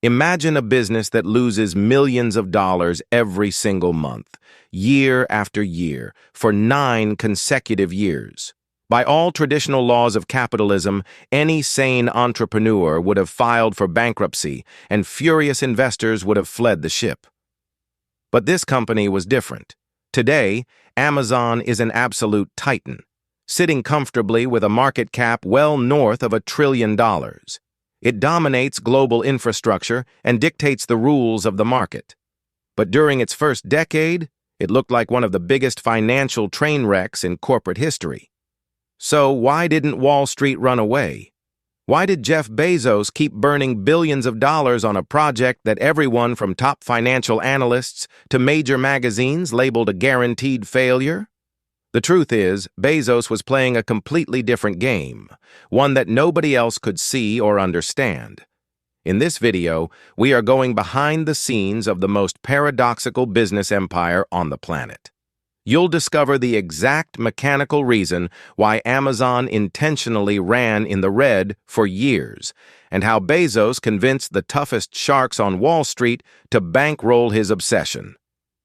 Imagine a business that loses millions of dollars every single month, year after year, for 9 consecutive years. By all traditional laws of capitalism, any sane entrepreneur would have filed for bankruptcy, and furious investors would have fled the ship. But this company was different. Today, Amazon is an absolute titan, sitting comfortably with a market cap well north of $1 trillion. It dominates global infrastructure and dictates the rules of the market. But during its first decade, it looked like one of the biggest financial train wrecks in corporate history. So why didn't Wall Street run away? Why did Jeff Bezos keep burning billions of dollars on a project that everyone from top financial analysts to major magazines labeled a guaranteed failure? The truth is, Bezos was playing a completely different game, one that nobody else could see or understand. In this video, we are going behind the scenes of the most paradoxical business empire on the planet. You'll discover the exact mechanical reason why Amazon intentionally ran in the red for years, and how Bezos convinced the toughest sharks on Wall Street to bankroll his obsession.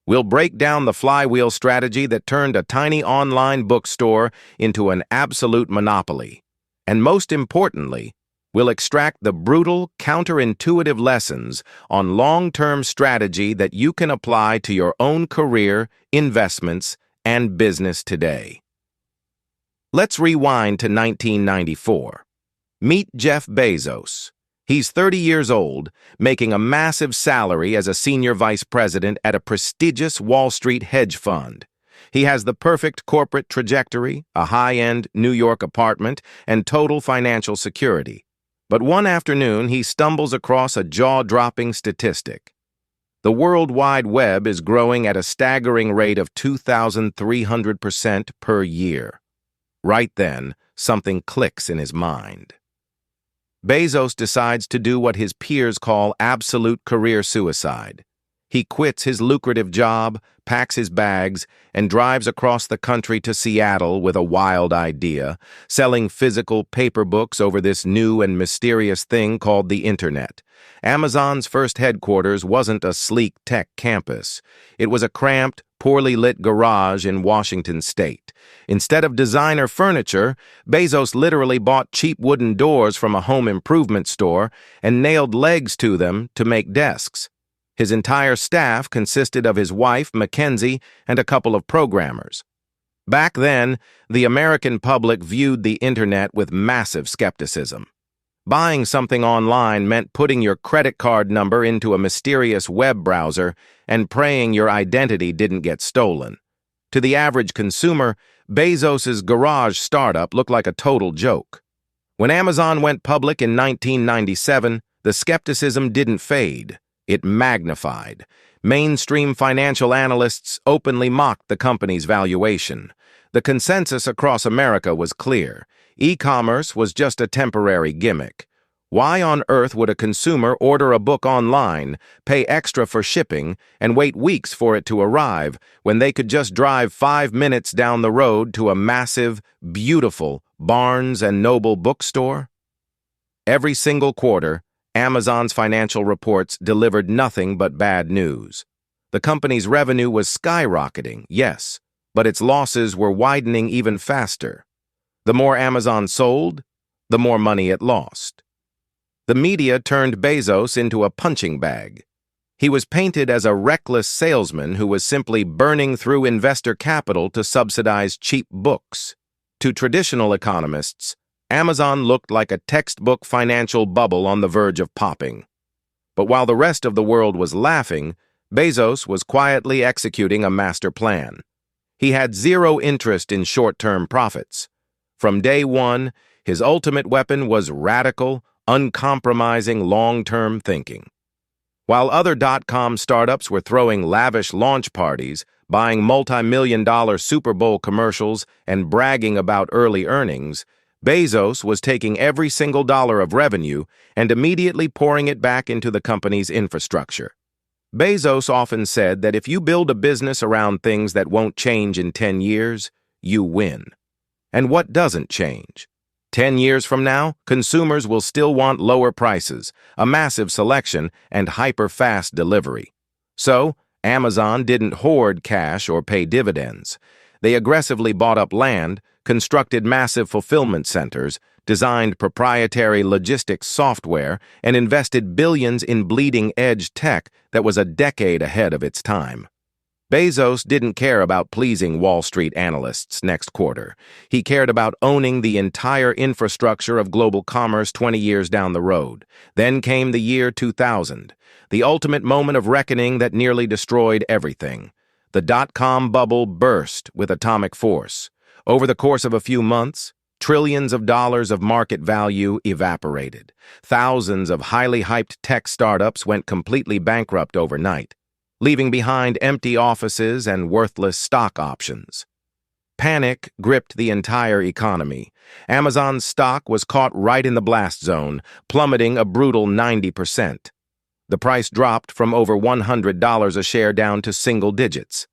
We'll break down the flywheel strategy that turned a tiny online bookstore into an absolute monopoly. And most importantly, we'll extract the brutal, counterintuitive lessons on long-term strategy that you can apply to your own career, investments, and business today. Let's rewind to 1994. Meet Jeff Bezos. He's 30 years old, making a massive salary as a senior vice president at a prestigious Wall Street hedge fund. He has the perfect corporate trajectory, a high-end New York apartment, and total financial security. But one afternoon, he stumbles across a jaw-dropping statistic. The World Wide Web is growing at a staggering rate of 2,300% per year. Right then, something clicks in his mind. Bezos decides to do what his peers call absolute career suicide. He quits his lucrative job, packs his bags, and drives across the country to Seattle with a wild idea, selling physical paper books over this new and mysterious thing called the Internet. Amazon's first headquarters wasn't a sleek tech campus. It was a cramped, poorly lit garage in Washington state. Instead of designer furniture, Bezos literally bought cheap wooden doors from a home improvement store and nailed legs to them to make desks. His entire staff consisted of his wife, Mackenzie, and a couple of programmers. Back then, the American public viewed the Internet with massive skepticism. Buying something online meant putting your credit card number into a mysterious web browser and praying your identity didn't get stolen. To the average consumer, Bezos's garage startup looked like a total joke. When Amazon went public in 1997, the skepticism didn't fade. It magnified. Mainstream financial analysts openly mocked the company's valuation. The consensus across America was clear. E-commerce was just a temporary gimmick. Why on earth would a consumer order a book online, pay extra for shipping, and wait weeks for it to arrive when they could just drive 5 minutes down the road to a massive, beautiful Barnes & Noble bookstore? Every single quarter, Amazon's financial reports delivered nothing but bad news. The company's revenue was skyrocketing, yes, but its losses were widening even faster. The more Amazon sold, the more money it lost. The media turned Bezos into a punching bag. He was painted as a reckless salesman who was simply burning through investor capital to subsidize cheap books. To traditional economists, Amazon looked like a textbook financial bubble on the verge of popping. But while the rest of the world was laughing, Bezos was quietly executing a master plan. He had zero interest in short-term profits. From day one, his ultimate weapon was radical, uncompromising long-term thinking. While other dot-com startups were throwing lavish launch parties, buying multi-million-dollar Super Bowl commercials, and bragging about early earnings, Bezos was taking every single dollar of revenue and immediately pouring it back into the company's infrastructure. Bezos often said that if you build a business around things that won't change in 10 years, you win. And what doesn't change? 10 years from now, consumers will still want lower prices, a massive selection, and hyper-fast delivery. So, Amazon didn't hoard cash or pay dividends. They aggressively bought up land, constructed massive fulfillment centers, designed proprietary logistics software, and invested billions in bleeding-edge tech that was a decade ahead of its time. Bezos didn't care about pleasing Wall Street analysts next quarter. He cared about owning the entire infrastructure of global commerce 20 years down the road. Then came the year 2000, the ultimate moment of reckoning that nearly destroyed everything. The dot-com bubble burst with atomic force. Over the course of a few months, trillions of dollars of market value evaporated. Thousands of highly hyped tech startups went completely bankrupt overnight, leaving behind empty offices and worthless stock options. Panic gripped the entire economy. Amazon's stock was caught right in the blast zone, plummeting a brutal 90%. The price dropped from over $100 a share down to single digits.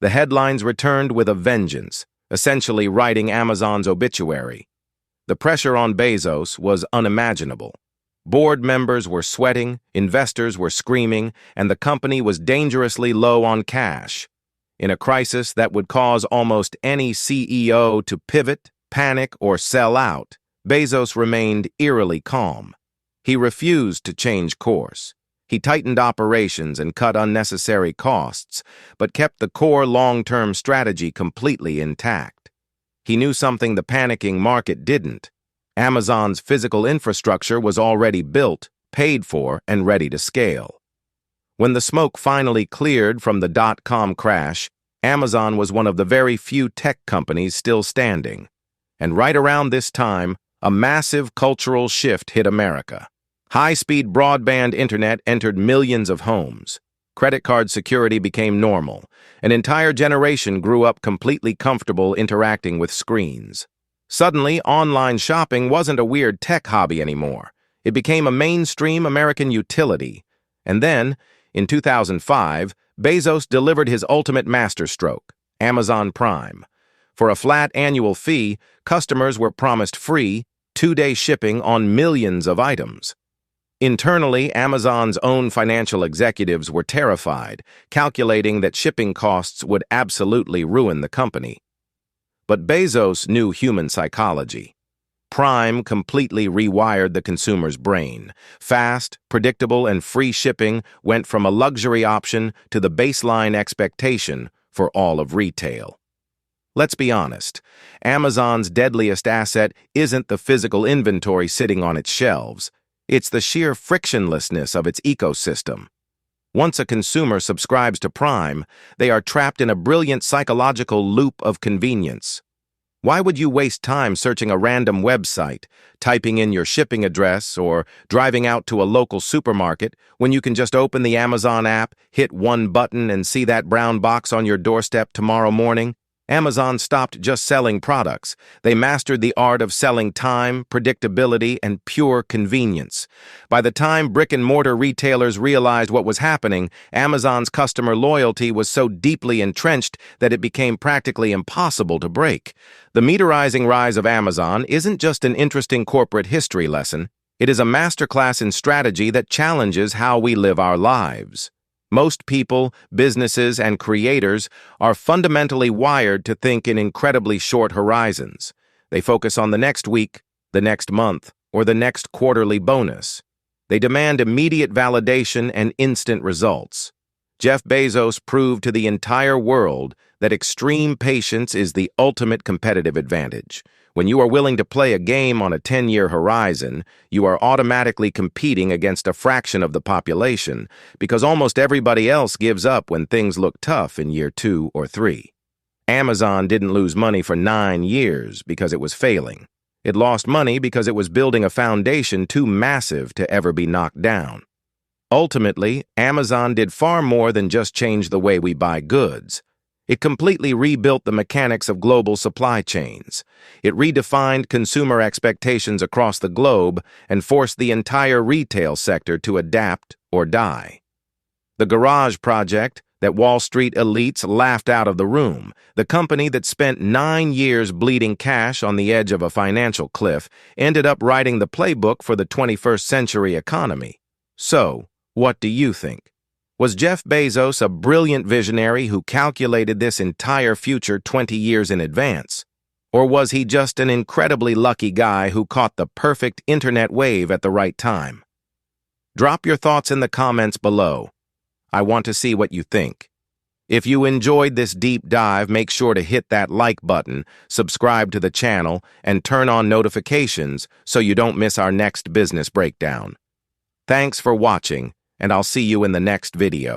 The headlines returned with a vengeance, essentially writing Amazon's obituary. The pressure on Bezos was unimaginable. Board members were sweating, investors were screaming, and the company was dangerously low on cash. In a crisis that would cause almost any CEO to pivot, panic, or sell out, Bezos remained eerily calm. He refused to change course. He tightened operations and cut unnecessary costs, but kept the core long-term strategy completely intact. He knew something the panicking market didn't. Amazon's physical infrastructure was already built, paid for, and ready to scale. When the smoke finally cleared from the dot-com crash, Amazon was one of the very few tech companies still standing. And right around this time, a massive cultural shift hit America. High-speed broadband internet entered millions of homes. Credit card security became normal. An entire generation grew up completely comfortable interacting with screens. Suddenly, online shopping wasn't a weird tech hobby anymore. It became a mainstream American utility. And then, in 2005, Bezos delivered his ultimate masterstroke, Amazon Prime. For a flat annual fee, customers were promised free, 2-day shipping on millions of items. Internally, Amazon's own financial executives were terrified, calculating that shipping costs would absolutely ruin the company. But Bezos knew human psychology. Prime completely rewired the consumer's brain. Fast, predictable, and free shipping went from a luxury option to the baseline expectation for all of retail. Let's be honest, Amazon's deadliest asset isn't the physical inventory sitting on its shelves. It's the sheer frictionlessness of its ecosystem. Once a consumer subscribes to Prime, they are trapped in a brilliant psychological loop of convenience. Why would you waste time searching a random website, typing in your shipping address, or driving out to a local supermarket when you can just open the Amazon app, hit one button, and see that brown box on your doorstep tomorrow morning? Amazon stopped just selling products. They mastered the art of selling time, predictability, and pure convenience. By the time brick-and-mortar retailers realized what was happening, Amazon's customer loyalty was so deeply entrenched that it became practically impossible to break. The meteorizing rise of Amazon isn't just an interesting corporate history lesson. It is a masterclass in strategy that challenges how we live our lives. Most people, businesses, and creators are fundamentally wired to think in incredibly short horizons. They focus on the next week, the next month, or the next quarterly bonus. They demand immediate validation and instant results. Jeff Bezos proved to the entire world that extreme patience is the ultimate competitive advantage. When you are willing to play a game on a 10-year horizon, you are automatically competing against a fraction of the population because almost everybody else gives up when things look tough in year 2 or 3. Amazon didn't lose money for 9 years because it was failing. It lost money because it was building a foundation too massive to ever be knocked down. Ultimately, Amazon did far more than just change the way we buy goods. It completely rebuilt the mechanics of global supply chains. It redefined consumer expectations across the globe and forced the entire retail sector to adapt or die. The Garage Project, that Wall Street elites laughed out of the room, the company that spent 9 years bleeding cash on the edge of a financial cliff ended up writing the playbook for the 21st century economy. So, what do you think? Was Jeff Bezos a brilliant visionary who calculated this entire future 20 years in advance? Or was he just an incredibly lucky guy who caught the perfect internet wave at the right time? Drop your thoughts in the comments below. I want to see what you think. If you enjoyed this deep dive, make sure to hit that like button, subscribe to the channel, and turn on notifications so you don't miss our next business breakdown. Thanks for watching, and I'll see you in the next video.